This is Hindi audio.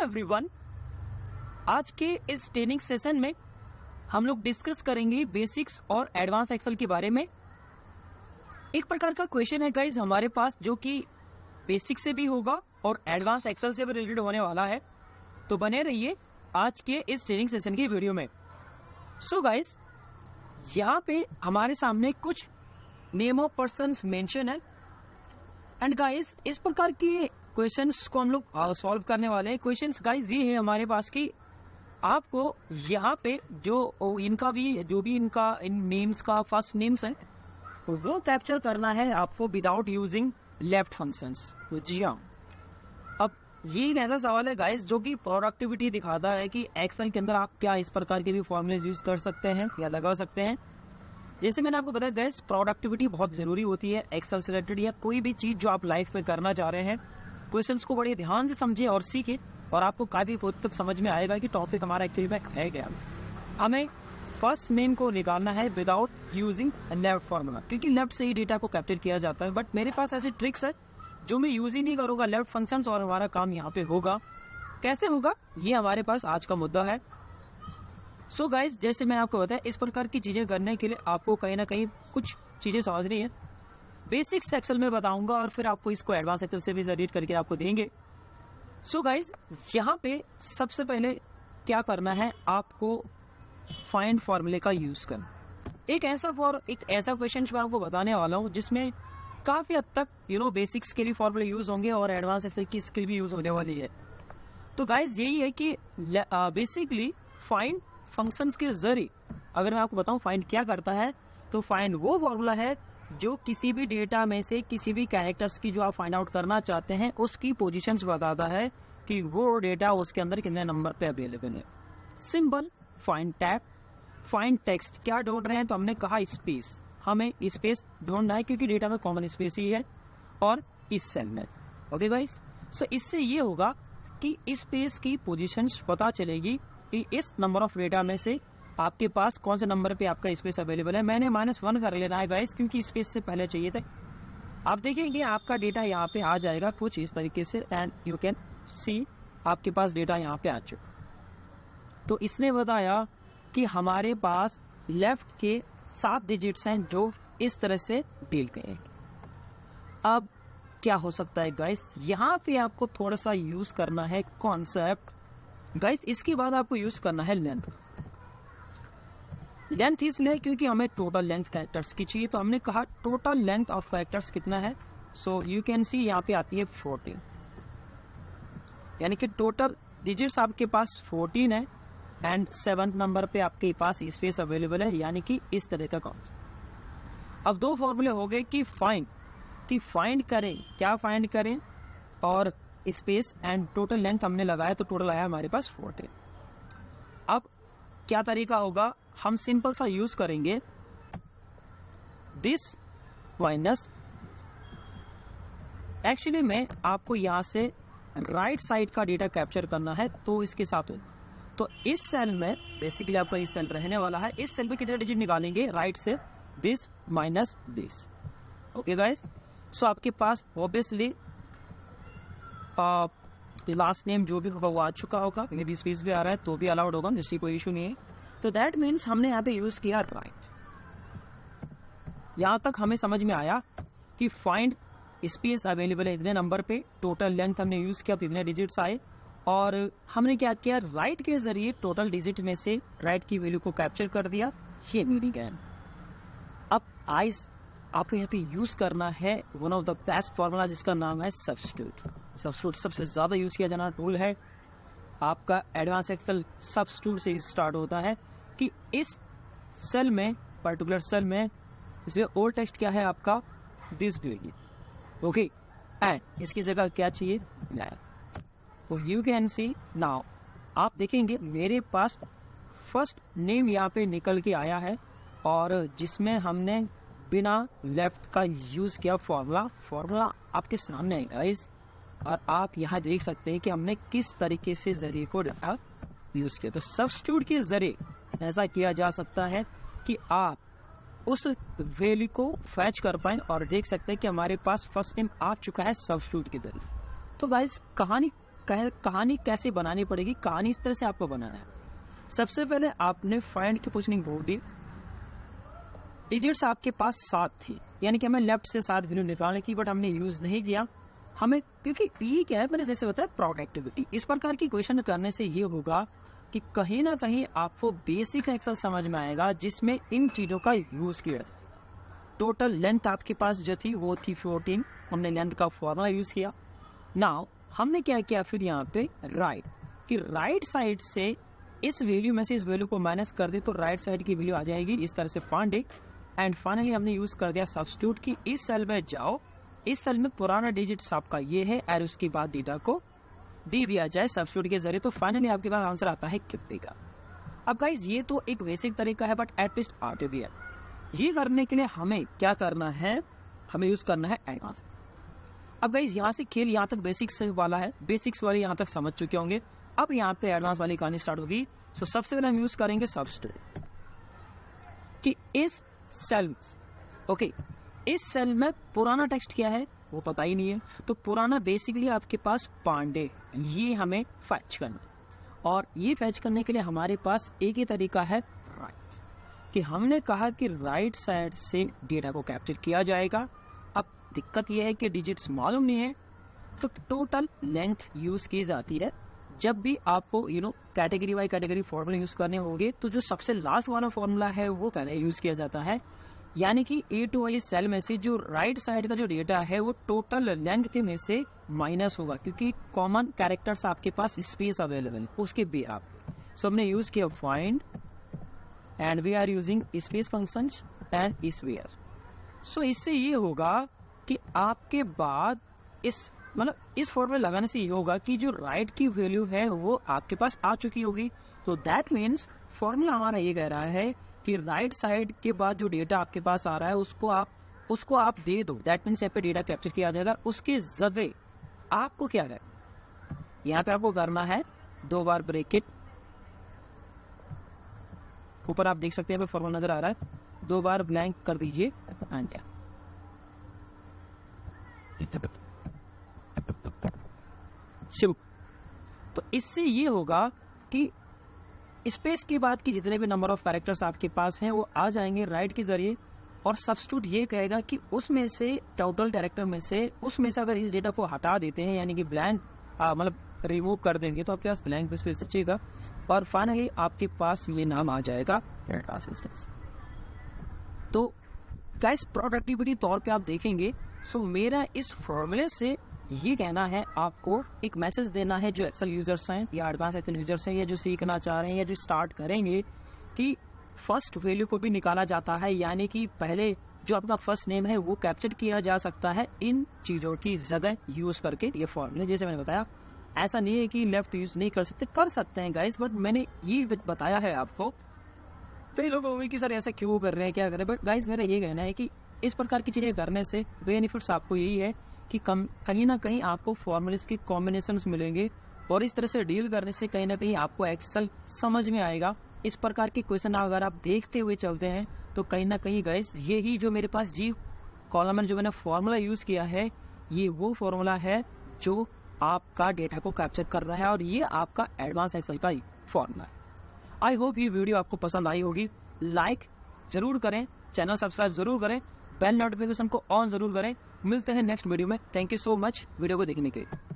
एवरीवन, आज के इस ट्रेनिंग सेशन में हम लोग डिस्कस करेंगे बेसिक्स और एडवांस एक्सेल के बारे में। एक प्रकार का क्वेश्चन है गाइज हमारे पास जो कि बेसिक से भी होगा और एडवांस एक्सेल से भी रिलेटेड होने वाला है, तो बने रहिए आज के इस ट्रेनिंग सेशन की वीडियो में। सो गाइज, यहाँ पे हमारे सामने कुछ नेम ऑफ पर्सन्स मेंशन है एंड गाइज इस प्रकार के क्वेश्चंस को हम लोग सॉल्व करने वाले हैं। क्वेश्चंस गाइज ये है हमारे पास कि आपको यहाँ पे जो इनका इन नेम्स का फर्स्ट नेम्स है वो कैप्चर करना है आपको विदाउट यूजिंग लेफ्ट फंक्शंस। तो जी हाँ, अब ये एक ऐसा सवाल है गाइज जो कि प्रोडक्टिविटी दिखाता है कि एक्सेल के अंदर आप क्या इस प्रकार के भी फॉर्मूले यूज कर सकते हैं या लगा सकते हैं। जैसे मैंने आपको बताया गाइज, प्रोडक्टिविटी बहुत जरूरी होती है एक्सेल से रिलेटेड या कोई भी चीज जो आप लाइफ में करना चाह रहे हैं। क्वेश्चंस को बड़े ध्यान से समझिए और सीखिए और आपको काफी हद तक समझ में आएगा कि टॉपिक हमारा एक्चुअली में है क्या। हमें फर्स्ट नेम को निकालना है विदाउट यूजिंग लेफ्ट फॉर्मूला, क्योंकि लेफ्ट से ही डेटा को कैप्चर किया जाता है। बट मेरे पास ऐसी ट्रिक्स है जो मैं यूज ही नहीं करूंगा लेफ्ट फंक्शंस और हमारा काम यहाँ पे होगा। कैसे होगा ये हमारे पास आज का मुद्दा है। सो गाइज, जैसे मैं आपको बताया, इस प्रकार की चीजें करने के लिए आपको कहीं ना कहीं कुछ चीजें समझनी है। बेसिक्स एक्सेल में बताऊंगा और फिर आपको इसको एडवांस एक्सेल से भी रीड करके आपको देंगे। सो गाइज, यहाँ पे सबसे पहले क्या करना है, आपको फाइंड फॉर्मूले का यूज करना। एक ऐसा क्वेश्चन मैं आपको बताने वाला हूँ जिसमें काफी हद तक बेसिक्स के भी फॉर्मूले यूज होंगे और एडवांस एक्सेल की स्किल भी यूज होने वाली है। तो गाइज यही है कि बेसिकली फाइंड फंक्शंस के जरिए अगर मैं आपको बताऊं फाइंड क्या करता है, तो फाइंड वो फॉर्मूला है जो किसी भी डेटा में से किसी भी कैरेक्टर्स की जो आप फाइंड आउट करना चाहते हैं उसकी पोजीशंस बताता है कि वो डेटा उसके अंदर कितने नंबर पे अवेलेबल है। Simple find tab, find text. क्या ढूंढ रहे हैं, तो हमने कहा स्पेस, हमें स्पेस ढूंढना है क्योंकि डेटा में कॉमन स्पेस ही है और इस सेल में। ओके गाइस, सो इससे ये होगा कि स्पेस की पोजीशंस पता चलेगी कि इस नंबर ऑफ डेटा में से आपके पास कौन से नंबर पे आपका स्पेस अवेलेबल है। मैंने -1 कर लेना है गाइस क्योंकि स्पेस से पहले चाहिए थे। आप देखेंगे आपका डेटा यहाँ पे आ जाएगा कुछ इस तरीके से एंड यू कैन सी आपके पास डेटा यहाँ पे आ चुका। तो इसने बताया कि हमारे पास लेफ्ट के 7 डिजिट्स हैं जो इस तरह से डील करेंगे। अब क्या हो सकता है गाइस, यहाँ पे आपको थोड़ा सा यूज करना है कॉन्सेप्ट गाइस। इसके बाद आपको यूज करना है लेंथ इसलिए क्योंकि हमें टोटल लेंथ कैरेक्टर्स की चाहिए। तो हमने कहा टोटल लेंथ ऑफ कैरेक्टर्स कितना है, सो यू कैन सी यहाँ पे आती है 14, यानी कि टोटल डिजिट्स आपके पास 14 है एंड 7th नंबर पे आपके पास स्पेस अवेलेबल है, यानी कि इस तरह का कॉन्सेप्ट। अब 2 फॉर्मूले हो गए कि फाइंड करें, क्या फाइंड करें और स्पेस एंड टोटल लेंथ हमने लगाया तो टोटल आया हमारे पास 14। अब क्या तरीका होगा, हम सिंपल सा यूज करेंगे दिस माइनस। एक्चुअली में आपको यहां से राइट साइड का डेटा कैप्चर करना है, तो इसके साथ तो इस सेल में बेसिकली आपका इस सेल रहने वाला है। इस सेल में कितने डिजिट निकालेंगे, राइट से this minus this. Okay guys, so आपके पास ऑब्वियसली लास्ट नेम जो भी होगा वो आ चुका होगा, मे बी स्पेस भी आ रहा है तो भी अलाउड होगा, जिसकी कोई इशू नहीं है। तो दैट मीन्स हमने यहाँ पे यूज किया राइट। यहाँ तक हमें समझ में आया कि फाइंड स्पेस अवेलेबल है इतने नंबर पे, टोटल लेंथ हमने यूज किया तो इतने डिजिट्स आए और हमने क्या किया, राइट के जरिए टोटल डिजिट में से राइट की वैल्यू को कैप्चर कर दिया। ये मीडियन। अब आपको यहाँ पे यूज करना है one of the best formula जिसका नाम है सब्स्टिट्यूट सबसे ज्यादा यूज किया जाना टूल है आपका एडवांस एक्सेल। सब्स्टिट्यूट से स्टार्ट होता है कि इस सेल में, पर्टिकुलर सेल में, इसमें ओल्ड टेक्स्ट क्या है आपका, दिस वैल्यू। ओके, एंड इसकी जगह क्या चाहिए, तो यू कैन सी नाउ आप देखेंगे मेरे पास फर्स्ट नेम यहाँ पे निकल के आया है और जिसमें हमने बिना लेफ्ट का यूज किया फॉर्मूला आपके सामने है गाइस। और आप यहाँ देख सकते हैं कि हमने किस तरीके से जरिए को यूज किया। तो सब्स्टिट्यूट के जरिए ऐसा किया जा सकता है कि आप उस वैल्यू को फैच कर पाए और देख सकते हैं कि हमारे पास फर्स्ट नेम आ चुका है सब्स्टिट्यूट के जरिए। तो गाइस कहानी कहानी कैसे बनानी पड़ेगी, कहानी इस तरह से आपको बनाना है। सबसे पहले आपने फाइंड की पोजीशनिंग बोल दी, डिजिट्स आपके पास 7 थी, यानी कि हमें लेफ्ट से 7 वैल्यू निकालने की, बट हमने यूज नहीं किया हमें, क्योंकि ये क्या है, मैंने जैसे बताया प्रोडक्टिविटी। इस प्रकार की क्वेश्चन करने से ये होगा कि कहीं ना कहीं आपको बेसिक एक्सेल समझ में आएगा जिसमें इन चीज़ों का यूज किया जाए। टोटल लेंथ आपके पास जो थी वो थी 14, हमने लेंथ का फॉर्मूला यूज किया। नाउ हमने क्या किया फिर यहाँ पे राइट, कि राइट साइड से इस वैल्यू में से इस वैल्यू को माइनस कर दे तो राइट साइड की वैल्यू आ जाएगी, इस तरह से फाइंड इट। एंड फाइनली हमने यूज कर दिया सब्स्टिट्यूट की, इस सेल में जाओ, इस सेल में पुराना डिजिट आपका ये है और उसके बाद डेटा को दे दिया जाए सब्स्टिट्यूट के जरिए, तो फाइनली आपके पास आंसर आता है कितने का। अब गाइज ये तो एक बेसिक तरीका है, बट एटलीस्ट आते भी है। ये करने के लिए हमें क्या करना है, हमें यूज करना है एडवांस। अब गाइज यहाँ से खेल यहाँ तक बेसिक्स वाला है, बेसिक्स वाले यहाँ तक समझ चुके होंगे, अब यहाँ पे एडवांस वाली कहानी स्टार्ट होगी। सो सबसे पहले हम यूज करेंगे सब्स्टिट्यूट, कि इस सेल ओके इस सेल में पुराना टेक्स्ट क्या है वो पता ही नहीं है, तो पुराना बेसिकली आपके पास पांडे, ये हमें फैच करना है। और ये फैच करने के लिए हमारे पास एक ही तरीका है राइट, कि हमने कहा कि राइट साइड से डेटा को कैप्चर किया जाएगा। अब दिक्कत यह है कि डिजिट्स मालूम नहीं है, तो टोटल लेंथ यूज की जाती है। जब भी आपको category by category formula use करने होंगे तो जो सबसे लास्ट वाला फॉर्मूला है वो पहले यूज किया जाता है, यानी कि A2 वाली सेल में से जो राइट साइड का जो डेटा है वो टोटल लेंथ के में से माइनस होगा, क्योंकि कॉमन कैरेक्टर्स आपके पास स्पेस अवेलेबल उसके बिहाफ। सो हमने यूज किया find and we are using space functions and square. So इससे ये होगा कि आपके बाद इस फॉर्मूला लगाने से ये होगा कि जो राइट की वैल्यू है वो आपके पास आ चुकी होगी। तो दैट मीन्स फॉर्मूला हमारा ये कह रहा है कि राइट साइड के बाद जो डेटा आपके पास आ रहा है उसको आप दे दो, दैट मीन्स यहाँ पे डेटा कैप्चर किया जाएगा। उसके जरिए आपको क्या है, यहाँ पे आपको करना है 2 बार ब्रैकेट, ऊपर आप देख सकते हैं फॉर्मूला नजर आ रहा है, 2 बार ब्लैंक कर दीजिए एंड तो इससे ये होगा कि स्पेस के बाद की जितने भी नंबर ऑफ कैरेक्टर्स आपके पास हैं वो आ जाएंगे राइट के जरिए। और सब्स्टिट्यूट ये कहेगा कि उसमें से टोटल कैरेक्टर में से अगर इस डेटा को हटा देते हैं, यानी कि ब्लैंक रिमूव कर देंगे, तो आपके पास ब्लैंक स्पेस बचेगा और फाइनली आपके पास ये नाम आ जाएगा डेटा असिस्टेंस। तो गाइस प्रोडक्टिविटी तौर पे आप देखेंगे, सो मेरा इस फॉर्मूले से ये कहना है, आपको एक मैसेज देना है जो एक्सेल यूजर्स हैं या एडवांस एक्सेल यूजर्स हैं या जो सीखना चाह रहे हैं या जो स्टार्ट करेंगे, कि फर्स्ट वैल्यू को भी निकाला जाता है, यानी कि पहले जो आपका फर्स्ट नेम है वो कैप्चर किया जा सकता है इन चीज़ों की जगह यूज करके। ये फॉर्मूले जैसे मैंने बताया, ऐसा नहीं है कि लेफ्ट यूज नहीं कर सकते हैं गाइस, बट मैंने ये बताया है आपको। कई लोग होंगे कि सर ऐसा क्यों कर रहे हैं, क्या कर रहे हैं, बट गाइस मेरा ये कहना है कि इस प्रकार की चीज़ें करने से बेनिफिट्स आपको यही है कि कहीं ना कहीं आपको फॉर्मूलेस के कॉम्बिनेशंस मिलेंगे और इस तरह से डील करने से कहीं ना कहीं आपको एक्सेल समझ में आएगा। इस प्रकार के क्वेश्चन अगर आप देखते हुए चलते हैं तो कहीं ना कहीं गाइस यही जो मेरे पास जी कॉलम में जो मैंने फॉर्मूला यूज़ किया है, ये वो फॉर्मूला है जो आपका डेटा को कैप्चर कर रहा है और ये आपका एडवांस एक्सेल का फॉर्मूला है। आई होप ये वीडियो आपको पसंद आई होगी। लाइक जरूर करें, चैनल सब्सक्राइब जरूर करें, बेल नोटिफिकेशन को ऑन जरूर करें। मिलते हैं नेक्स्ट वीडियो में। Thank you so much video को देखने के लिए।